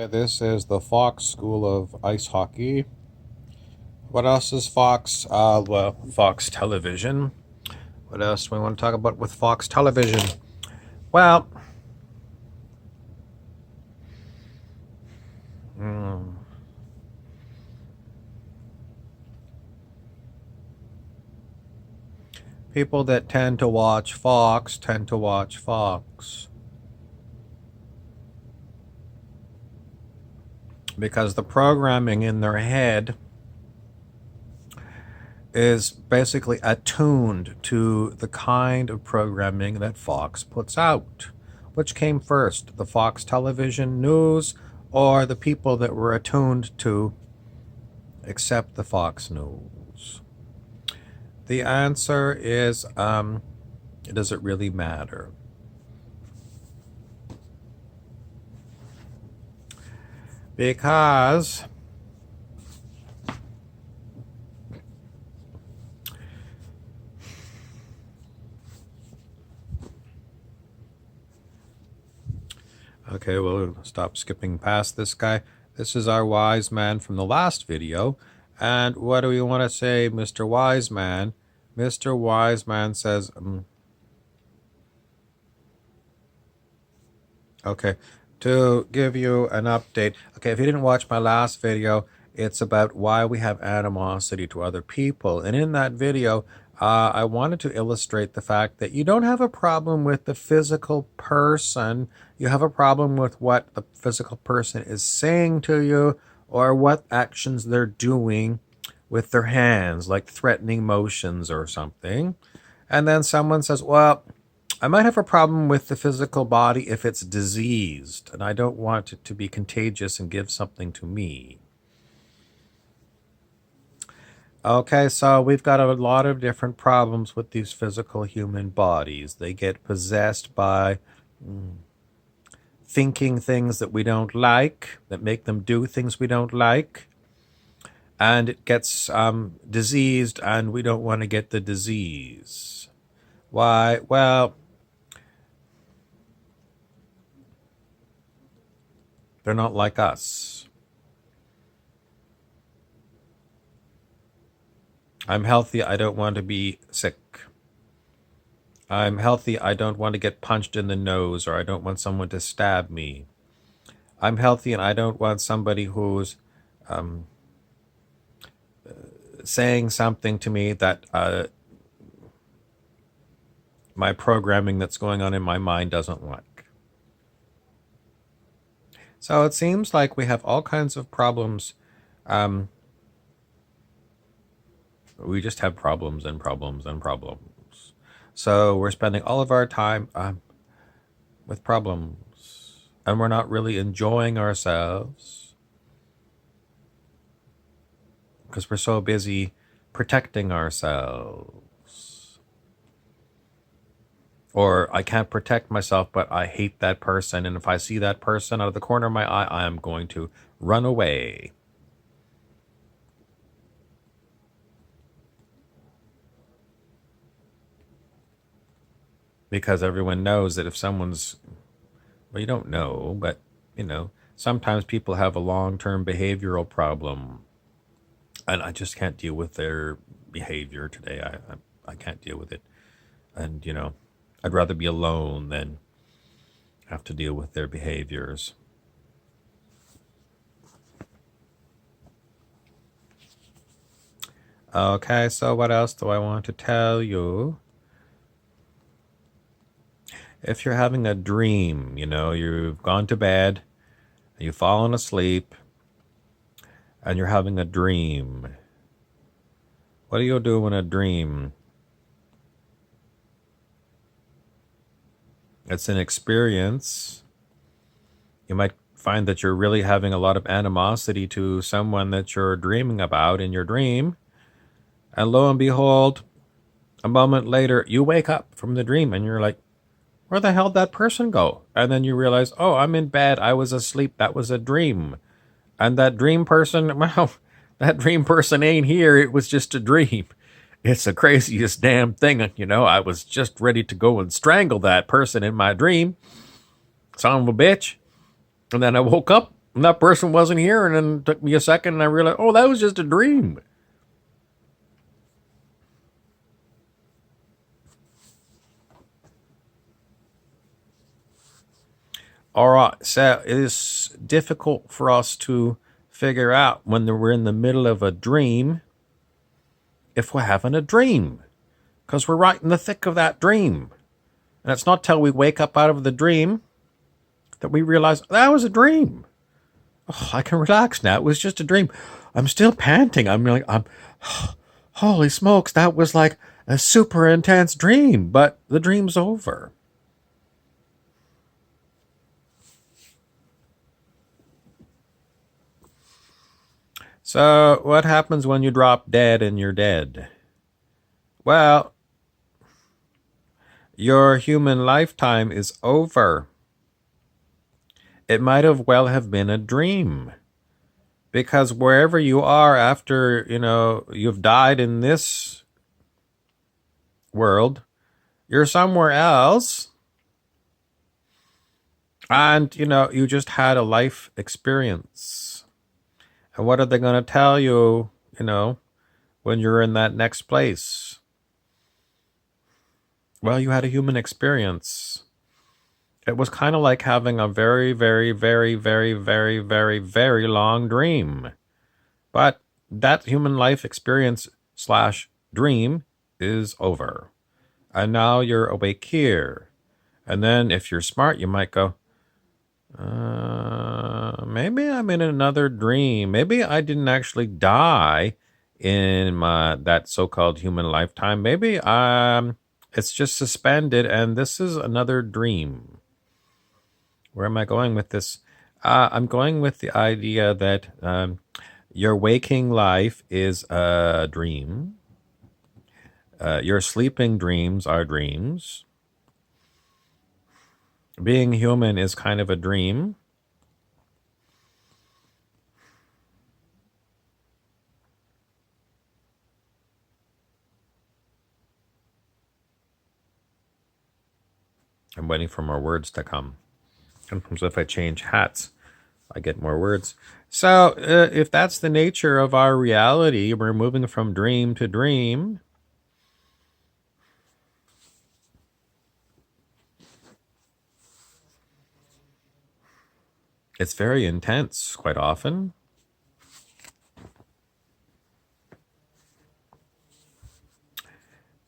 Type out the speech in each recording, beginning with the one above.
This is the Fox School of Ice Hockey. What else is Fox? Well, Fox Television. What else do we want to talk about with Fox Television? Well, people that tend to watch Fox tend to watch Fox. Because the programming in their head is basically attuned to the kind of programming that Fox puts out. Which came first, the Fox television news or the people that were attuned to accept the Fox news? The answer is, does it really matter? Because okay, we'll stop skipping past this guy. This is our wise man from the last video. And what do we want to say, Mr. Wise Man? Mr. Wise Man says, okay, to give you an update. Okay, if you didn't watch my last video, it's about why we have animosity to other people. And in that video, I wanted to illustrate the fact that you don't have a problem with the physical person. You have a problem with what the physical person is saying to you or what actions they're doing with their hands, like threatening motions or something. And then someone says, well, I might have a problem with the physical body if it's diseased, and I don't want it to be contagious and give something to me. Okay, so we've got a lot of different problems with these physical human bodies. They get possessed by thinking things that we don't like, that make them do things we don't like. And it gets diseased, and we don't want to get the disease. Why? Well, they're not like us. I'm healthy, I don't want to be sick. I'm healthy, I don't want to get punched in the nose, or I don't want someone to stab me. I'm healthy, and I don't want somebody who's saying something to me that my programming that's going on in my mind doesn't like. So it seems like we have all kinds of problems. We just have problems and problems and problems. So we're spending all of our time with problems, and we're not really enjoying ourselves because we're so busy protecting ourselves. Or I can't protect myself, but I hate that person, and if I see that person out of the corner of my eye, I am going to run away. Because everyone knows that if someone's, well, you don't know, but, sometimes people have a long-term behavioral problem. And I just can't deal with their behavior today. I can't deal with it. And, I'd rather be alone than have to deal with their behaviors. Okay, so what else do I want to tell you? If you're having a dream, you've gone to bed, you've fallen asleep, and you're having a dream. What do you do in a dream? It's an experience. You might find that you're really having a lot of animosity to someone that you're dreaming about in your dream. And lo and behold, a moment later, you wake up from the dream and you're like, where the hell did that person go? And then you realize, oh, I'm in bed. I was asleep. That was a dream. And that dream person, well, that dream person ain't here. It was just a dream. It's the craziest damn thing. I was just ready to go and strangle that person in my dream. Son of a bitch. And then I woke up And that person wasn't here, and then it took me a second, and I realized, oh, that was just a dream. All right, so it is difficult for us to figure out when we're in the middle of a dream if we're having a dream, because we're right in the thick of that dream. And it's not till we wake up out of the dream that we realize that was a dream. Oh, I can relax now. It was just a dream. I'm still panting. I'm holy smokes, that was like a super intense dream, but the dream's over. So, what happens when you drop dead and you're dead? Well, your human lifetime is over. It might have well have been a dream. Because wherever you are after, you've died in this world, you're somewhere else. And, you just had a life experience. And what are they going to tell you, when you're in that next place? Well, you had a human experience. It was kind of like having a very, very, very, very, very, very, very long dream. But that human life experience slash dream is over. And now you're awake here. And then if you're smart, you might go, maybe I'm in another dream. Maybe I didn't actually die in that so-called human lifetime. Maybe it's just suspended and this is another dream. Where am I going with this? I'm going with the idea that your waking life is a dream. Your sleeping dreams are dreams. Being human is kind of a dream. I'm waiting for more words to come. Sometimes if I change hats, I get more words. So if that's the nature of our reality, we're moving from dream to dream. It's very intense quite often.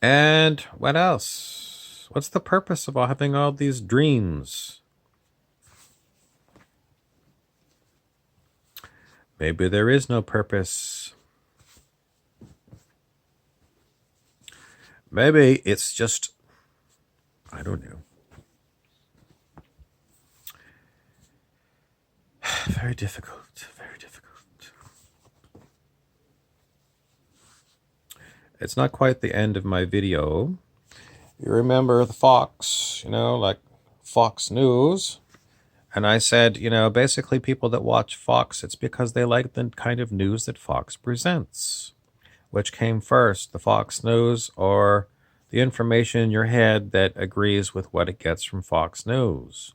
And what else? What's the purpose of having all these dreams? Maybe there is no purpose. Maybe it's just, I don't know. Very difficult, very difficult. It's not quite the end of my video. You remember the Fox, like Fox News. And I said, basically people that watch Fox, it's because they like the kind of news that Fox presents. Which came first, the Fox News or the information in your head that agrees with what it gets from Fox News?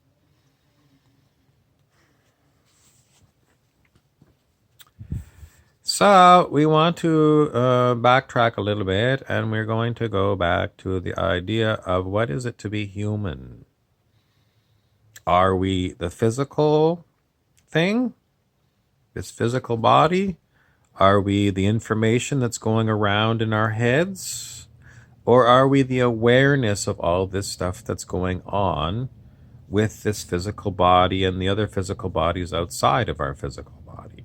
So we want to backtrack a little bit, and we're going to go back to the idea of what is it to be human? Are we the physical thing, this physical body? Are we the information that's going around in our heads? Or are we the awareness of all this stuff that's going on with this physical body and the other physical bodies outside of our physical body?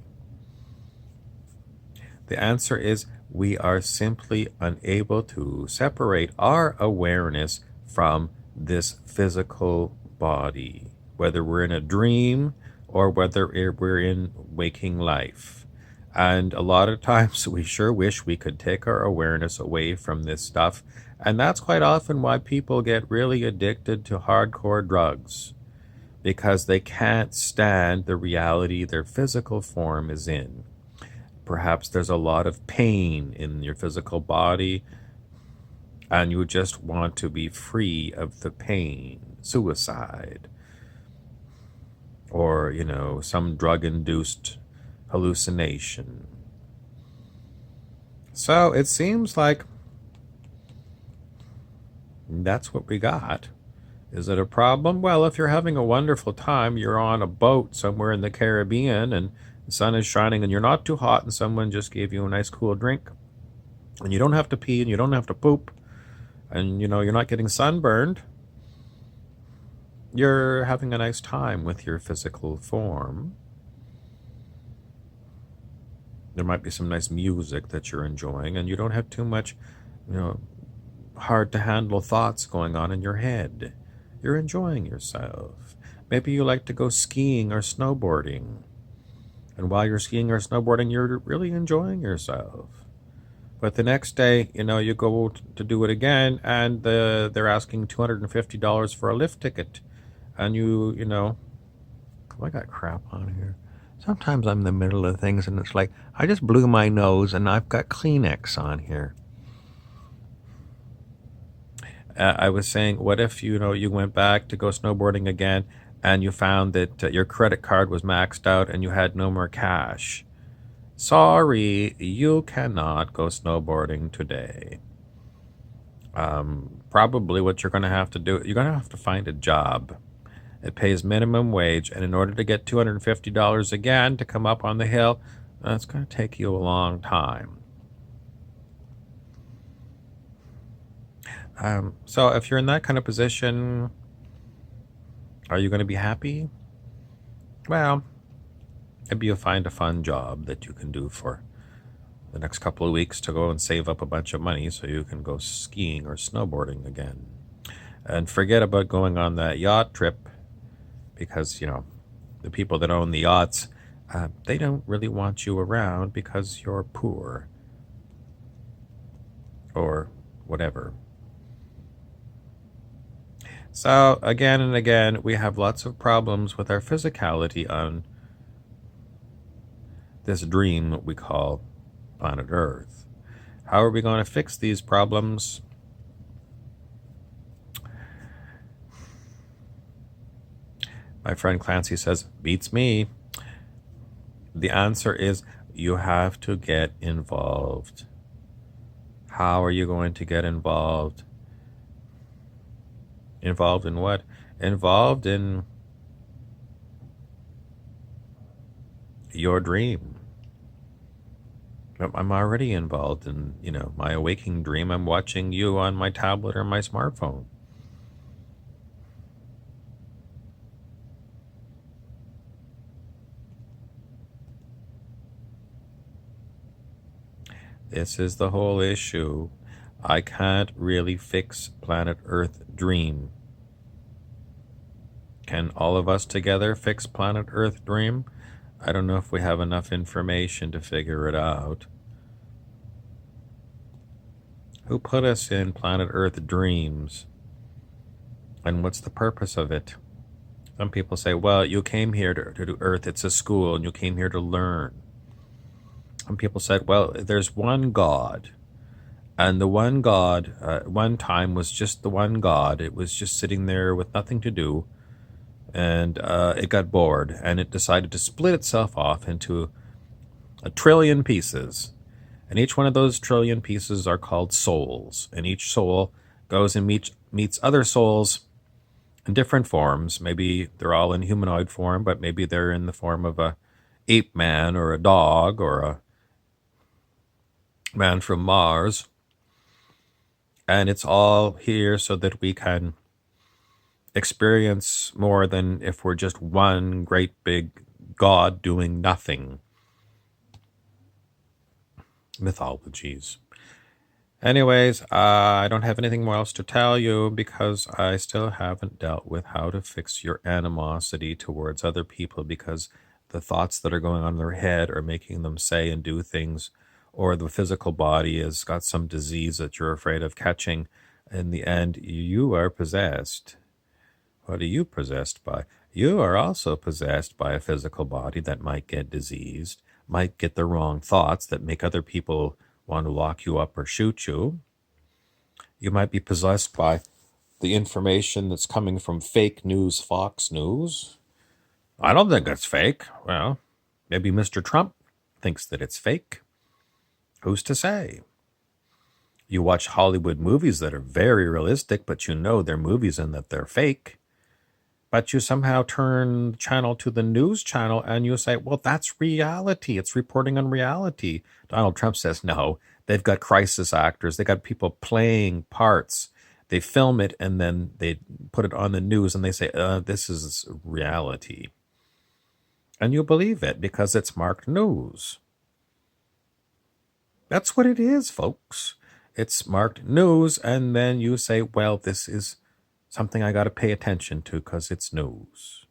The answer is we are simply unable to separate our awareness from this physical body, whether we're in a dream or whether we're in waking life. And a lot of times we sure wish we could take our awareness away from this stuff. And that's quite often why people get really addicted to hardcore drugs, because they can't stand the reality their physical form is in. Perhaps there's a lot of pain in your physical body, and you just want to be free of the pain. Suicide. or, some drug induced hallucination. So it seems like that's what we got. Is it a problem? Well, if you're having a wonderful time, you're on a boat somewhere in the Caribbean and the sun is shining and you're not too hot and someone just gave you a nice cool drink and you don't have to pee and you don't have to poop and you're not getting sunburned, you're having a nice time with your physical form. There might be some nice music that you're enjoying and you don't have too much, hard to handle thoughts going on in your head. You're enjoying yourself. Maybe you like to go skiing or snowboarding. And while you're skiing or snowboarding, you're really enjoying yourself. But the next day, you go to do it again, and they're asking $250 for a lift ticket. And I got crap on here. Sometimes I'm in the middle of things, and it's like, I just blew my nose, and I've got Kleenex on here. I was saying, what if, you went back to go snowboarding again, and you found that your credit card was maxed out, and you had no more cash? Sorry, you cannot go snowboarding today. Probably what you're going to have to do, you're going to have to find a job. It pays minimum wage, and in order to get $250 again to come up on the hill, it's going to take you a long time. So if you're in that kind of position, are you going to be happy? Well, maybe you'll find a fun job that you can do for the next couple of weeks to go and save up a bunch of money so you can go skiing or snowboarding again. And forget about going on that yacht trip because, the people that own the yachts, they don't really want you around because you're poor or whatever. So again and again, we have lots of problems with our physicality on this dream we call planet Earth. How are we going to fix these problems? My friend Clancy says, beats me. The answer is you have to get involved. How are you going to get involved? Involved in what? Involved in your dream. I'm already involved in, my waking dream. I'm watching you on my tablet or my smartphone. This is the whole issue. I can't really fix planet Earth dream. Can all of us together fix planet Earth dream? I don't know if we have enough information to figure it out. Who put us in planet Earth dreams? And what's the purpose of it? Some people say, well, you came here to do Earth, it's a school, and you came here to learn. Some people said, well, there's one God. And the one God, one time was just the one God. It was just sitting there with nothing to do. And it got bored, and it decided to split itself off into a trillion pieces. And each one of those trillion pieces are called souls. And each soul goes and meets other souls in different forms. Maybe they're all in humanoid form, but maybe they're in the form of a ape man or a dog or a man from Mars. And it's all here so that we can experience more than if we're just one great big God doing nothing. Mythologies. Anyways, I don't have anything more else to tell you because I still haven't dealt with how to fix your animosity towards other people because the thoughts that are going on in their head are making them say and do things, or the physical body has got some disease that you're afraid of catching. In the end, you are possessed. What are you possessed by? You are also possessed by a physical body that might get diseased, might get the wrong thoughts that make other people want to lock you up or shoot you. You might be possessed by the information that's coming from fake news, Fox News. I don't think it's fake. Well, maybe Mr. Trump thinks that it's fake. Who's to say? You watch Hollywood movies that are very realistic, but you know they're movies and that they're fake. But you somehow turn the channel to the news channel and you say, well, that's reality. It's reporting on reality. Donald Trump says, no, they've got crisis actors. They got people playing parts. They film it and then they put it on the news and they say, this is reality. And you believe it because it's marked news. That's what it is, folks. It's marked news, and then you say, well, this is something I got to pay attention to because it's news.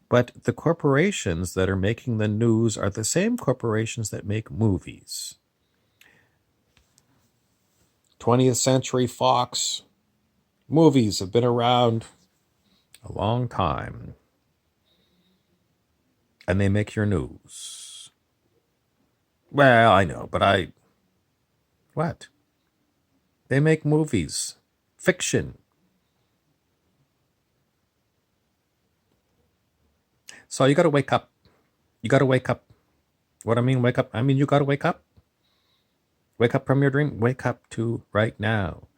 But the corporations that are making the news are the same corporations that make movies. 20th Century Fox movies have been around a long time, and they make your news. Well, I know, but what? They make movies, fiction. So you got to wake up. You got to wake up. What I mean, wake up? I mean, you got to wake up. Wake up from your dream. Wake up to right now.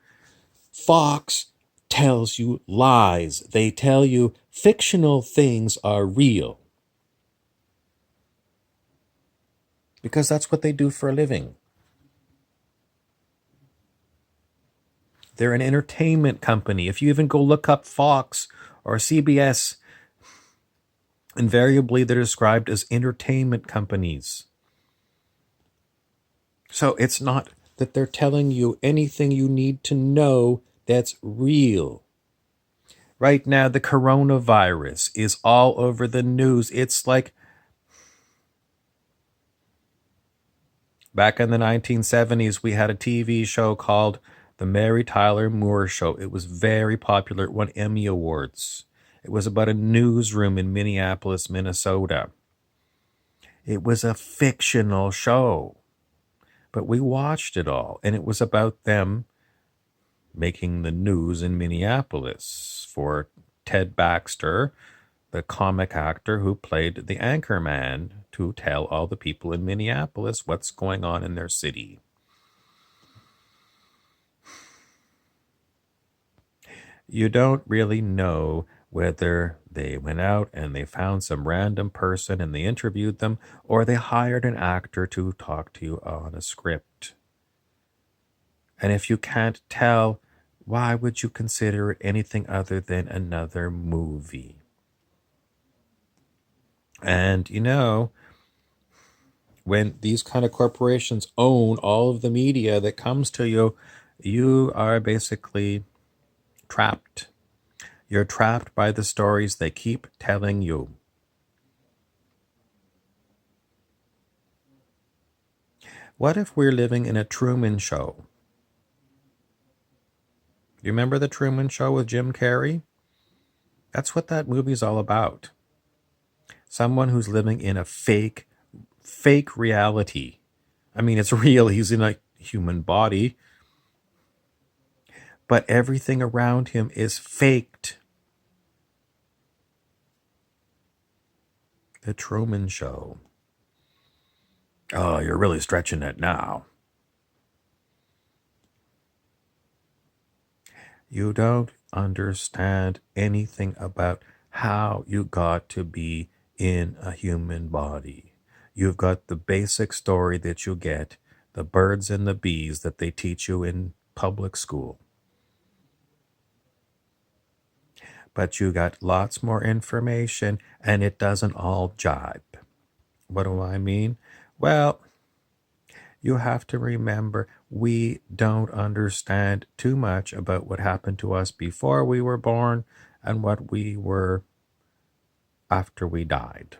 Fox tells you lies. They tell you fictional things are real. Because that's what they do for a living. They're an entertainment company. If you even go look up Fox or CBS, invariably they're described as entertainment companies. So it's not that they're telling you anything you need to know that's real. Right now, the coronavirus is all over the news. It's like back in the 1970s, we had a TV show called The Mary Tyler Moore Show. It was very popular. It won Emmy Awards. It was about a newsroom in Minneapolis, Minnesota. It was a fictional show, but we watched it all, and it was about them making the news in Minneapolis for Ted Baxter, the comic actor who played the anchorman to tell all the people in Minneapolis what's going on in their city. You don't really know whether they went out and they found some random person and they interviewed them, or they hired an actor to talk to you on a script. And if you can't tell, why would you consider it anything other than another movie? And when these kind of corporations own all of the media that comes to you, you are basically trapped. You're trapped by the stories they keep telling you. What if we're living in a Truman Show? You remember the Truman Show with Jim Carrey? That's what that movie's all about. Someone who's living in a fake reality. I mean, it's real. He's in a human body, but everything around him is faked. The Truman Show. Oh, you're really stretching it now. You don't understand anything about how you got to be in a human body. You've got the basic story that you get, the birds and the bees that they teach you in public school. But you got lots more information and it doesn't all jibe. What do I mean? Well, you have to remember we don't understand too much about what happened to us before we were born and what we were after we died.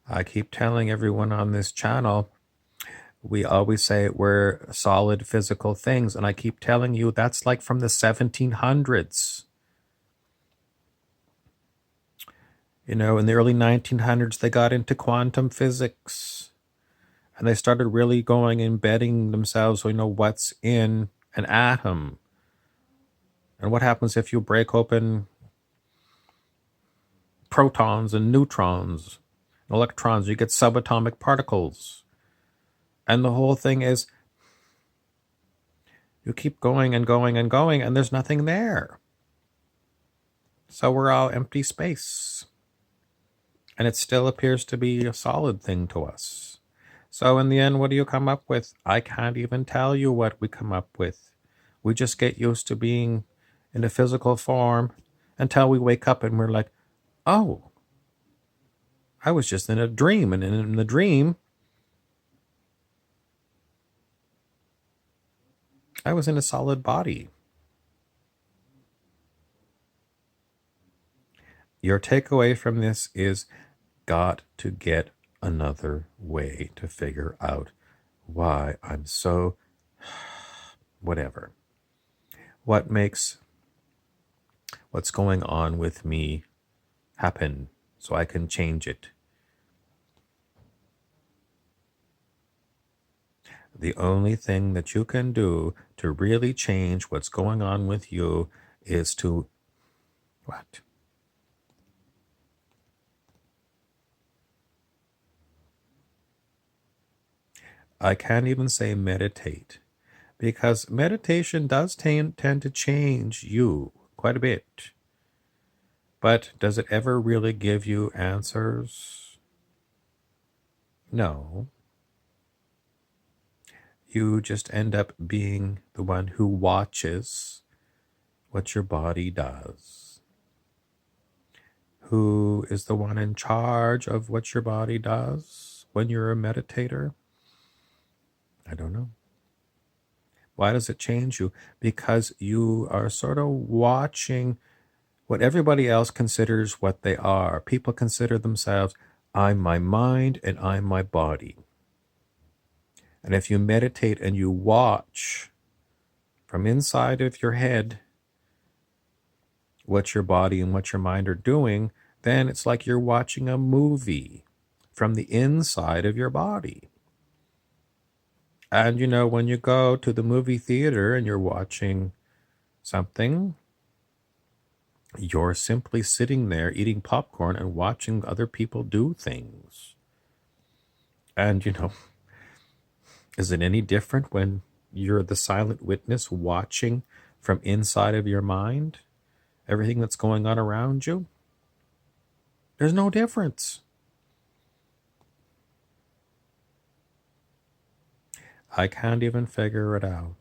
I keep telling everyone on this channel, we always say we're solid physical things, and I keep telling you that's like from the 1700s. In the early 1900s, they got into quantum physics, and they started really going embedding themselves, what's in an atom. And what happens if you break open protons and neutrons, electrons? You get subatomic particles. And the whole thing is you keep going and going and going, and there's nothing there. So we're all empty space. And it still appears to be a solid thing to us. So in the end, what do you come up with? I can't even tell you what we come up with. We just get used to being in a physical form until we wake up and we're like, oh, I was just in a dream. And in the dream, I was in a solid body. Your takeaway from this is got to get another way to figure out why I'm so whatever. What makes what's going on with me happen so I can change it. The only thing that you can do to really change what's going on with you is to what? I can't even say meditate, because meditation does tend to change you quite a bit. But does it ever really give you answers? No. You just end up being the one who watches what your body does. Who is the one in charge of what your body does when you're a meditator? I don't know. Why does it change you? Because you are sort of watching what everybody else considers what they are. People consider themselves, I'm my mind and I'm my body. And if you meditate and you watch from inside of your head what your body and what your mind are doing, then it's like you're watching a movie from the inside of your body. And when you go to the movie theater and you're watching something, you're simply sitting there eating popcorn and watching other people do things. And, is it any different when you're the silent witness watching from inside of your mind everything that's going on around you? There's no difference. I can't even figure it out.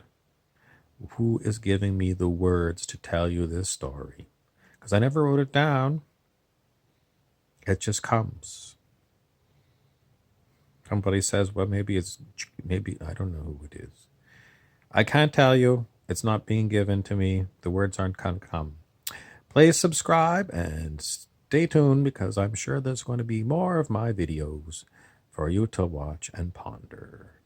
Who is giving me the words to tell you this story? Because I never wrote it down. It just comes. Somebody says, well, maybe I don't know who it is. I can't tell you. It's not being given to me. The words aren't going to come. Please subscribe and stay tuned, because I'm sure there's going to be more of my videos for you to watch and ponder.